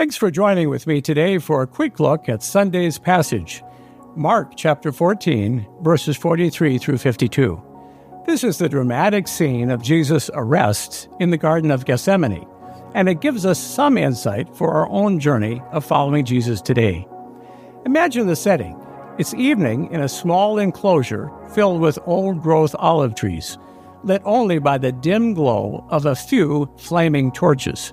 Thanks for joining with me today for a quick look at Sunday's passage, Mark chapter 14, verses 43 through 52. This is the dramatic scene of Jesus' arrest in the Garden of Gethsemane, and it gives us some insight for our own journey of following Jesus today. Imagine the setting. It's evening in a small enclosure filled with old-growth olive trees, lit only by the dim glow of a few flaming torches.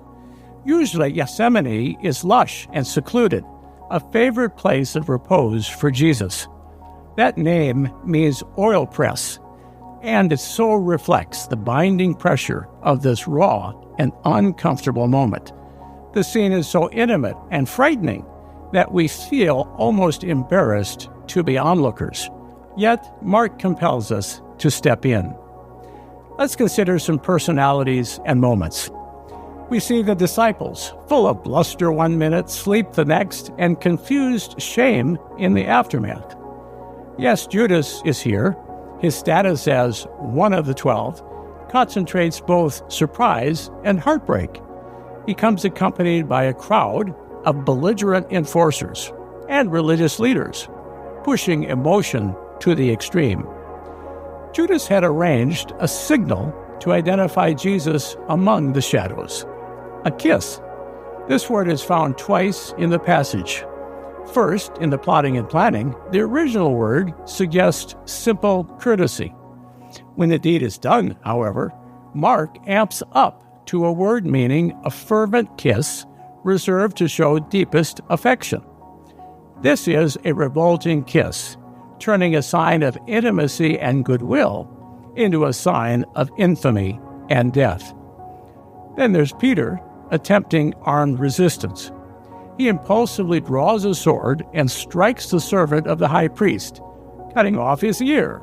Usually, Gethsemane is lush and secluded, a favorite place of repose for Jesus. That name means oil press, and it so reflects the binding pressure of this raw and uncomfortable moment. The scene is so intimate and frightening that we feel almost embarrassed to be onlookers. Yet, Mark compels us to step in. Let's consider some personalities and moments. We see the disciples, full of bluster one minute, sleep the next, and confused shame in the aftermath. Yes, Judas is here. His status as one of the 12 concentrates both surprise and heartbreak. He comes accompanied by a crowd of belligerent enforcers and religious leaders, pushing emotion to the extreme. Judas had arranged a signal to identify Jesus among the shadows. A kiss. This word is found twice in the passage. First, in the plotting and planning, the original word suggests simple courtesy. When the deed is done, however, Mark amps up to a word meaning a fervent kiss reserved to show deepest affection. This is a revolting kiss, turning a sign of intimacy and goodwill into a sign of infamy and death. Then there's Peter, attempting armed resistance. He impulsively draws a sword and strikes the servant of the high priest, cutting off his ear.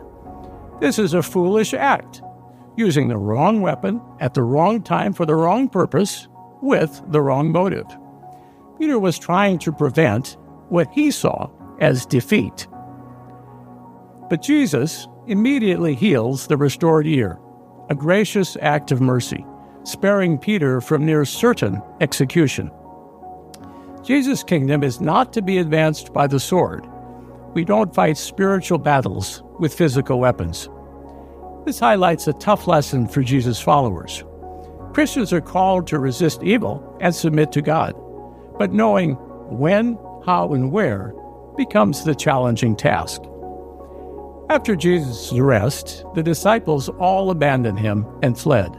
This is a foolish act, using the wrong weapon at the wrong time for the wrong purpose with the wrong motive. Peter was trying to prevent what he saw as defeat. But Jesus immediately heals the restored ear, a gracious act of mercy, sparing Peter from near certain execution. Jesus' kingdom is not to be advanced by the sword. We don't fight spiritual battles with physical weapons. This highlights a tough lesson for Jesus' followers. Christians are called to resist evil and submit to God, but knowing when, how, and where becomes the challenging task. After Jesus' arrest, the disciples all abandoned him and fled.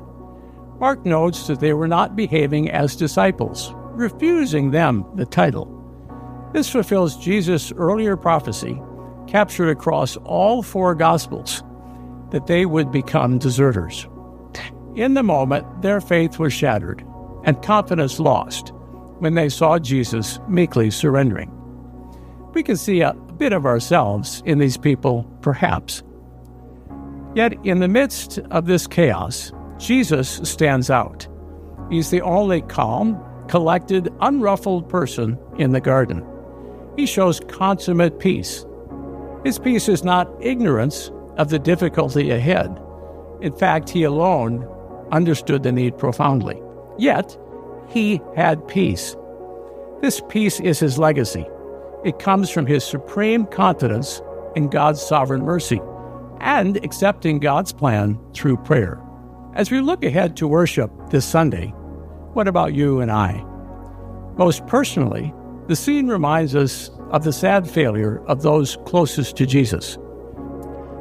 Mark notes that they were not behaving as disciples, refusing them the title. This fulfills Jesus' earlier prophecy, captured across all four Gospels, that they would become deserters. In the moment, their faith was shattered and confidence lost when they saw Jesus meekly surrendering. We can see a bit of ourselves in these people, perhaps. Yet in the midst of this chaos, Jesus stands out. He's the only calm, collected, unruffled person in the garden. He shows consummate peace. His peace is not ignorance of the difficulty ahead. In fact, he alone understood the need profoundly. Yet, he had peace. This peace is his legacy. It comes from his supreme confidence in God's sovereign mercy and accepting God's plan through prayer. As we look ahead to worship this Sunday, what about you and I? Most personally, the scene reminds us of the sad failure of those closest to Jesus.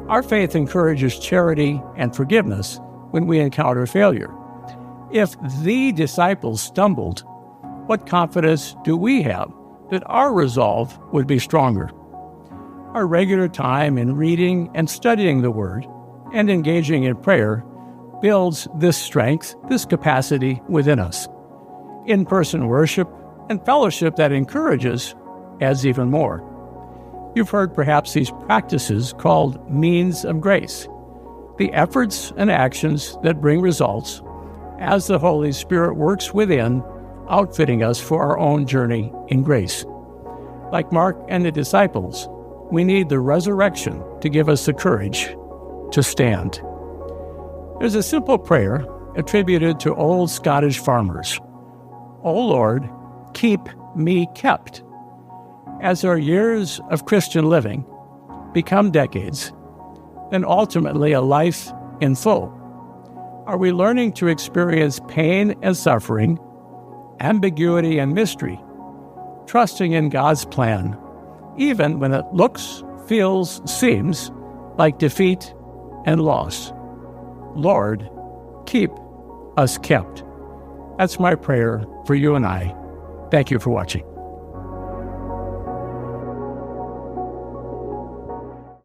Our faith encourages charity and forgiveness when we encounter failure. If the disciples stumbled, what confidence do we have that our resolve would be stronger? Our regular time in reading and studying the Word and engaging in prayer builds this strength, this capacity within us. In-person worship and fellowship that encourages adds even more. You've heard perhaps these practices called means of grace, the efforts and actions that bring results as the Holy Spirit works within, outfitting us for our own journey in grace. Like Mark and the disciples, we need the resurrection to give us the courage to stand. There's a simple prayer attributed to old Scottish farmers. O Lord, keep me kept? As our years of Christian living become decades, and ultimately a life in full, are we learning to experience pain and suffering, ambiguity and mystery, trusting in God's plan, even when it looks, feels, seems like defeat and loss? Lord, keep us kept. That's my prayer for you and I. Thank you for watching.